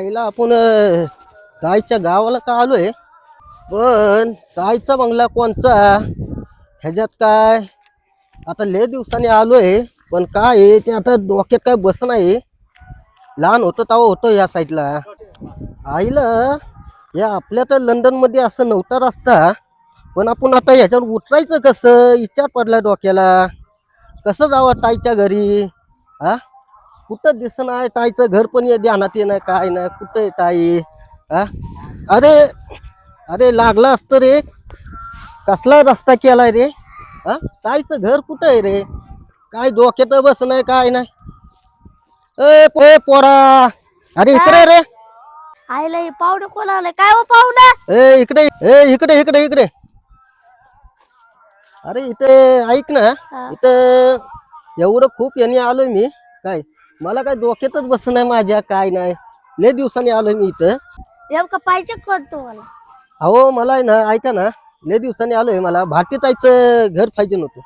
आईला आपण ताईच्या गावाला तर आलोय, पण ताईचा बंगला कोणचा ह्याच्यात काय आता लय दिवसांनी आलोय, पण काय आहे ते आता डोक्यात काय बस नाही. लहान होतो तेव्हा होतो या साईडला. आईला या आपल्या तर लंडन मध्ये असं नव्हता रस्ता, पण आपण आता ह्याच्यावर उतरायचं कसं विचार पडला डोक्याला. कसं जावं ताईच्या घरी? हा, कुठं दिसत नाही ताईचं घर, पण ध्यानात ये नाही काय नाही. कुठं आहे ताई? हा, अरे अरे लागला असतं रे. कसला रस्ता केलाय रे? हा, ताईचं घर कुठं आहे रे? काय डोक्यात बस नाही काय नाही. पोरा, अरे इकडे रे. आईला हे पाहुणे कोण आलंय काय हो पाहुणा? इकडे इकडे इकडे इकडे. अरे इथे ऐक ना, इथं एवढं खूप यांनी आलोय मी. काय मला काय डोक्यातच बस नाही माझ्या काय नाही. लय दिवसांनी आलोय मी इथं. नेमकं पाहिजे कोण तुम्हाला? अहो मला आहे ना, ऐका ना, लय दिवसांनी आलोय. मला भारतीताईचं घर पाहिजे नव्हतं.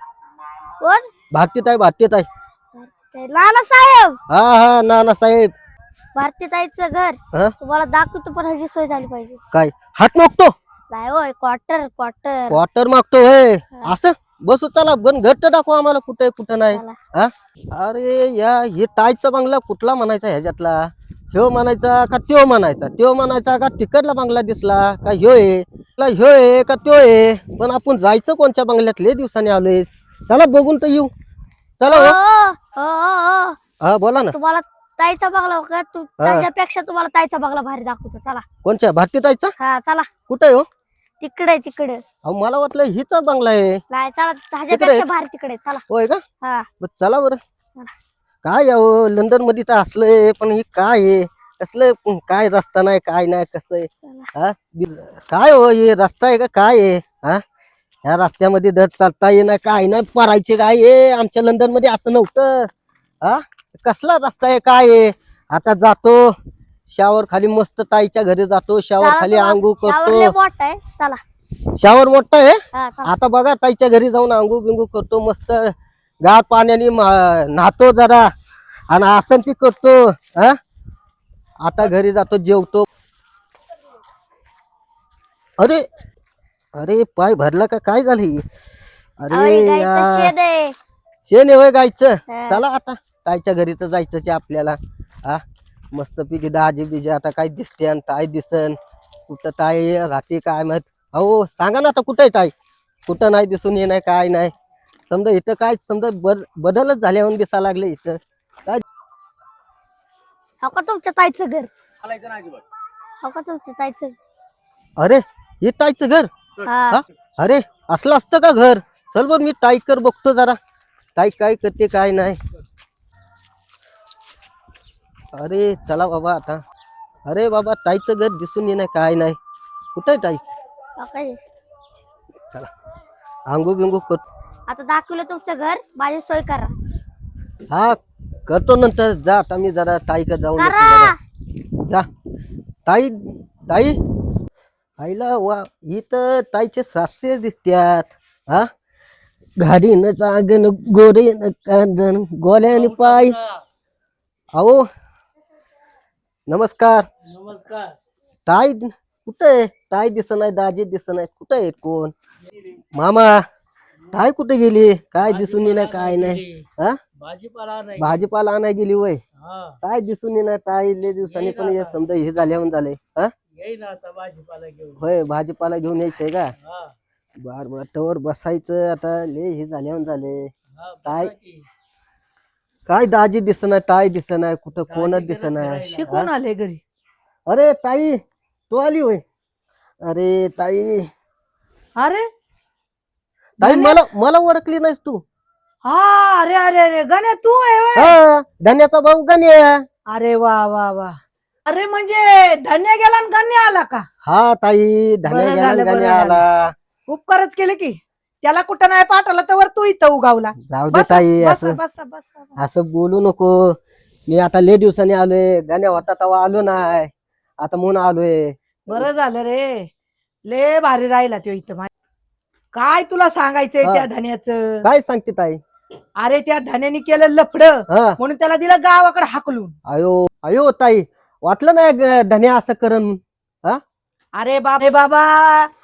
कोण? भारतीताई. नाना साहेब. हा हा, नाना साहेब. भारतीताईचं घर हा? तुम्हाला दाखवतो, पण ह्याची सोय झाली पाहिजे. काय हात मागतो? नाही होय, क्वार्टर क्वार्टर. क्वार्टर मागतो होय? असं बसू चला, पण घर तर दाखवा आम्हाला कुठे कुठं नाही. हा, अरे या हे ताईचा बंगला कुठला म्हणायचा ह्याच्यातला? ह्यो म्हणायचा का त्यो म्हणायचा? त्यो म्हणायचा का तिकडला बंगला दिसला का ह्यो आहे का त्यो आहे? पण आपण जायचं कोणत्या बंगल्यात? लय दिवसांनी आलोय. चला बघून तर येऊ. चला हो. हा बोला ना. तुम्हाला ताईचा बंगला का त्याच्यापेक्षा तुम्हाला ताईचा बंगला भारी दाखवतो, चला. कोणच्या? भारतीताईचा? हा चला. कुठे आहे हो? तिकडे तिकडे. अहो मला वाटलं हिचा बंगला आहे. नाही, चला ह्याच्यापेक्षा भारी तिकडे, चला. होय का? हा चला बरं. चला. काय यावं लंडन मध्ये तर असलंय, पण हे काय आहे? कसलं काय रस्ता नाही काय नाही कसं आहे? हा, काय हो हे रस्ता आहे का काय आहे? हा, ह्या रस्त्यामध्ये दर चालता ये ना काय नाही, परायचे काय आहे? आमच्या लंडन मध्ये असं नव्हतं. हा, कसला रस्ता आहे काय आहे? आता जातो शावर खाली, मस्त ताईच्या घरी जातो, शावर खाली आंघोळ करतो. मोठा आहे, चला. शावर मोठा आहे. हा, चला. आता बघा ताईच्या घरी जाऊन आंघोळ बिंगू करतो, मस्त गार पाण्याने न्हातो जरा, आणि आसन ती करतो. हा, आता घरी जातो, जेवतो. अरे अरे पाय भरला का काय झाली? अरे शेण आहे. शेण होय गायचं. हा. चला आता ताईच्या घरी तर जायचंच आपल्याला. हा, मस्त पैकी दाजी बिजी आता काय दिसते आणि ताई दिसन. कुठं ताई राहते काय माहित? अहो सांगा ना आता कुठं आहे ताई? कुठं नाही दिसून ये नाही काय नाही. समजा इथं काय समजा बदलच झाल्यावर दिसा लागले इथं काय. हो का तुमच्या ताईचं घर? हो का तुमच्या ताईचं? अरे हे ताईचं घर? हा. अरे असलं असतं का घर? चल बर मी ताई कर बघतो जरा, ताई काय करते काय नाही. अरे चला बाबा आता. अरे बाबा ताईचं घर दिसून ये नाही काय नाही. कुठं आहे ताई? हो काय? चला आंघोळ बिंगू कर. आता दाखवलं तुमचं घर, माझी सोय करा. हा करतो नंतर. जा आता मी जरा ताईकडे जाऊन येतो करा. जरा. जा ताई. ताई आईला वा, इथं ताईचे सासरे दिसत्यात. हा, घाडी न चागन गोरे न कांदन गोल्याने पाय. अहो नमस्कार. नमस्कार. ताई कुठे आहे? ताई दिसत नाही, दाजी दिसत नाही, कुठे आहे कोण? मामा ताई कुठे गेली? काय दिसून ये नाही काय नाही. हा, भाजीपाला नाही. भाजीपाला आणाय गेली वय? हा, काय दिसून ये नाही ताई लय दिवसांनी, पण हे समजा हे झाल्यावर झालंय. हा, येईन आता भाजीपाला घेऊन. होय भाजीपाला घेऊन यायचंय का? हा, बर बर, तवर बसायचं आता. लय हे झाल्यावर झाले. हा, काय बघा की. काय दाजी दिसत नाही, ताई दिसत नाही, कुठं कोणच दिसत नाही. शिकून आले घरी. अरे ताई तू आली होय? अरे ताई. अरे ताई मला ओळखली नाहीस तू? हा, अरे अरे अरे गण्या तू आहे होय? हा, धन्याचा भाऊ गण्या. अरे वा वा वा. अरे म्हणजे धन्य गेला आणि गण्या आला का? हा ताई, धन्या बरं गेला झालं, बरं गण्या आला. उपकारच केले की. त्याला कुठं नाही पाठवला तर तू इथं उगावला. जाऊ दे बसा ताई, बसा असं बसा बसा. असं बोलू नको. मी आता लय दिवसांनी आलोय. गण्या होता तेव्हा आलो नाही, आता म्हणून आलोय. बरं झालं रे, लय भारी राहिला तो इथं. काय तुला सांगायचंय हा. त्या धन्याचं? काय सांगते ताई? अरे त्या धन्याने केलं लफड, हा, म्हणून त्याला दिलं गावाकडे हाकलून. अयो अयो ताई, वाटलं नाही धन्या असं करण. अरे बाबा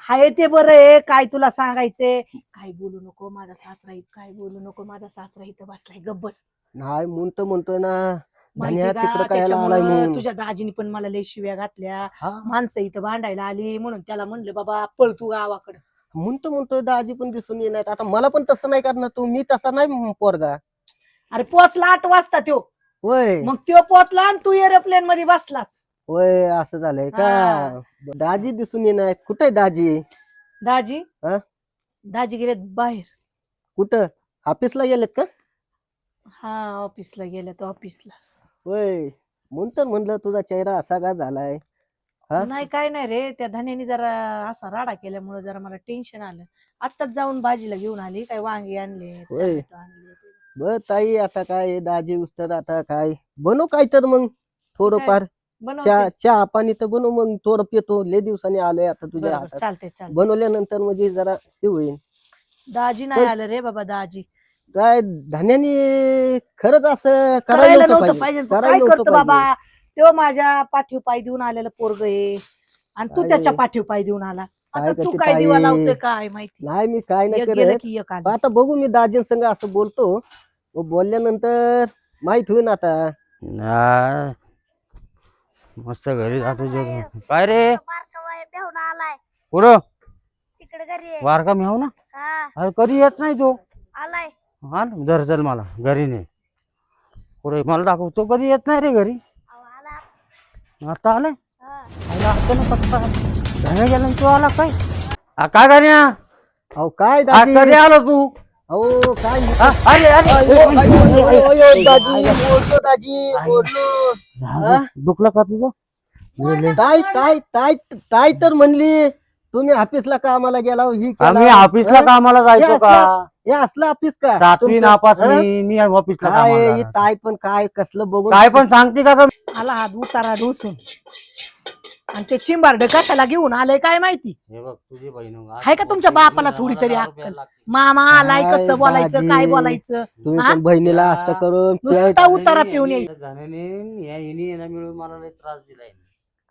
हाय ते बरं आहे. काय तुला सांगायचंय, काय बोलू नको माझा सासरा इथं, काय बोलू नको माझा सासरा इथं बसलाय, गब्बस. नाही म्हणतोय ना धन्या माहिती तिकडं का, काय आलाय त्याच्यामुळं म्हणून. तुझ्या दाजीनी पण मला लय शिव्या घातल्या. हा माणसं इथं भांडायला आली म्हणून त्याला म्हणलं बाबा पळ तू गावाकडं. म्हणतोय दाजी पण दिसून येणार. आता मला पण तसं नाही करणार तू, मी तसा नाही पोरगा. अरे पोचला 8 वाजता त्यो, होय मग त्यो पोचला आणि तू एरोप्लेन मध्ये बसलास. होय असं झालंय हा. का. दाजी दिसून येणार. कुठे दाजी? दाजी हा? दाजी गेलेत बाहेर. कुठं ऑफिसला गेलेत का? हा ऑफिसला गेलेत ऑफिसला. होय म्हणलं तुझा चेहरा असा का झालाय. हा? नाही काय नाही रे, त्या धन्यानी जरा असा राडा केल्यामुळे जरा मला टेन्शन आलं. आत्ताच जाऊन भाजीला घेऊन आली, काय वांगी आणले, होय. टोमॅटो आणले. बर ताई आता काय दाजी उस्तर आता काय बनव काय तर मग थोडंफार बनवते. चहा पाणी तर बनव मग थोडं पितो. लय दिवसांनी आलोय आता तुझ्या बरोबर, हातात. चालते चालते. बनवल्यानंतर म्हणजे जरा हे होईल. दाजी नाही आलं रे बाबा, दाजी काय धान्याने खरंच असं करायला नव्हतं पाहिजे. पण करायला काय नव्हतं करतो पाहिजे. बाबा, तो माझ्या पाठीव पाय देऊन आलेला पोरग आहे आणि तू काय? त्याच्या पाठीव पाय देऊन आला. आता काय तू करते काय दिवा ताई? लावतोय काय माहिती. नाही मी काय नाही एक गेलं करत. की एक आलं. आता बघू मी दाजींसंग असं बोलतो. बोलल्यानंतर माहित होईल आता. नाही मस्त घरी जातो जेवण. काय रे भेऊन आलाय कुठं तिकडे घरी आहे. वारका मी हो ना. हा अरे कधी येत नाही तो. आलाय. हा ना, जर चल मला घरी नाही. पुढे मला दाखव तो कधी येत नाही रे घरी. अहो, आला. आता आलाय. हा. आला असतं ना पत्ता घरी गेला तो आला काय. काय करण्या अहो काय आज दाजी? कधी आला तू. अहो काय हा, अरे अरे दाजी बोलतो दाजी बोललो. दुखलं का तुझं. ताई ताई ताई ताई तर म्हणली तुम्ही ऑफिसला कामाला गेला हो, ही केला. आम्ही ऑफिसला हं? कामाला जायचो हे का. असलं- हे असलं ऑफिस का 7वी तुमचं? नापास हं? मी ऑफिसला काय कामाला ही जाणार. ताई पण काय कसलं बघून काय पण सांगते का ग? आला हात उतारा ढोसून आणि ते चिंबार्ड कशाला घेऊन आलंय काय माहिती. हे बघ तुझी बहीण आहे का तुमच्या बापाला थोडी तरी अक्कल. मामा आलाय, काय कसं बोलायचं दाजी? काय बोलायचं. तुम्ही हा? पण बहिणीला असं करून नुसता उतारा पिऊन येईल. मिळून मला लय त्रास दिलाय.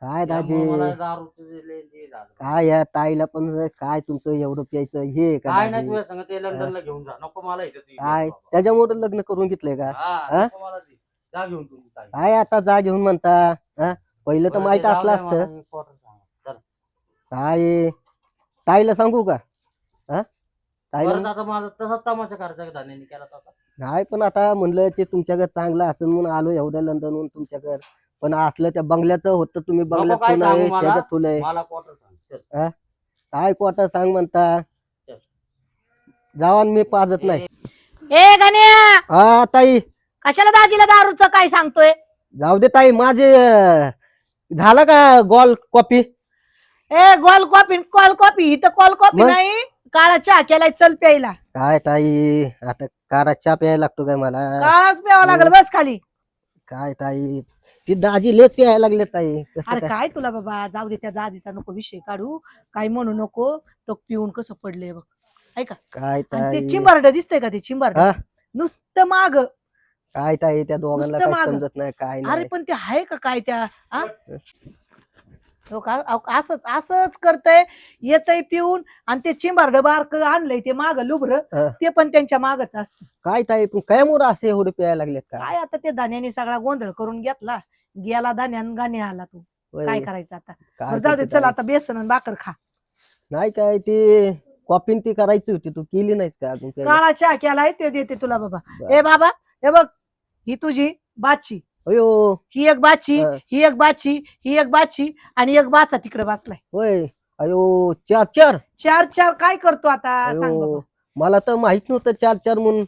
काय दाजी त्यामुळे मला दारूचं लय हे झालं. काय या ताईला पण काय तुमचं एवढं प्यायचं हे आहे का काय नाही दाजी? तुझ्या संग ते लंडनला घेऊन जा. नको मला इथं ती काय बाबा. त्याच्यामुळे लग्न करून घेतलंय का? हा, हा? नको मला ती. जा घेऊन तुम्ही ताई. काय आता जा घेऊन म्हणता. हं? पहिलं तर बरं, माहित ते जाऊ असलं द्या असतं. मला, मी quarter सांगा. चल. काय ताईला सांगू का? हं? ताईला परत आता माझा तसाच तमाशा करायचा धान्याने केला होता. नाही पण आता म्हणलं ते तुमच्याकडे चांगलं असेल म्हणून आलो एवढ्या लंडनहून तुमच्याकडे. पण असलं त्या बंगल्याचं होतं तुम्ही बंगल्यात काय ठेवलंय, सांगू मला? त्याच्यात ठेवलंय. मला क्वार्टर सांग. चल. काय कोटा सांग म्हणता. जावान मी पाजत नाही. ए गण्या, हा ताई कशाला दाजीला दारूचं काय सांगतोय. जाऊ दे ताई माझे झालं का गोल कॉपी? ए गोल कॉपी कॉल कॉपी इथं कॉल कॉपी मग? नाही, काळा चहा केलाय चल प्यायला. काय ताई आता कारा चहा प्यायला लागतो काय मला? काळाच प्यावा लागल बस खाली. काय ताई ती दाजी लेत प्यायला लागले ताई. कसं अरे काय? काय तुला बाबा, जाऊ दे त्या दाजीचा नको विषय काढू. काय म्हणू नको. तो पिऊन कसं पडले बघ, ऐका. काय आणि ताई ते चिंबार्ड दिसतंय का, ते चिंबार्ड हा? नुसतं माग. काय ताई त्या दोघांना नुसतं काय मागं. समजत नाही काय अरे नाही. पण ते आहे का काय त्या हा? हो का, असंच असंच करतय. येतय पिऊन आणि ते चिंबार्ड बारक आणलंय ते माग लुबर, हा. ते पण त्यांच्या मागच असत. काय ताई पण काय मोर असे एवढे प्यायला लागलेत का? काय आता ते धान्याने सगळा गोंधळ करून घेतला. गेला धान्यान गाणे आला तू. होय. काय करायचं आता. काय बरं जाऊ दे, करते चल ताई? आता बेसन आणि भाकर खा. नाही काय ती कॉफी ती करायची होती तू केली नाहीस का अजून प्यायला? काळा चहा केलाय ते देते तुला बाबा. बरं. ए बाबा हे बघ, ही तुझी बाची, अयो ही एक बाची, हा. ही एक बाची, ही एक बाची आणि एक बाचा तिकडे बसलाय. होय अयो 4-4 चार चार काय करतो आता सांग अयो बाबा. मला तर माहित नव्हतं 4-4 म्हणून.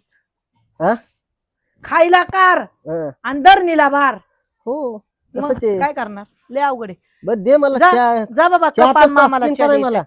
खायला कार हं. आणि दरणीला भार. हो मग तसंच आहे. काय करणार, लय अवघड आहे. बरं दे मला जा. चहा. जा बाबा, चहा कपाल तर मामाला पाच तीन चहा कराय द्यायचा. मला.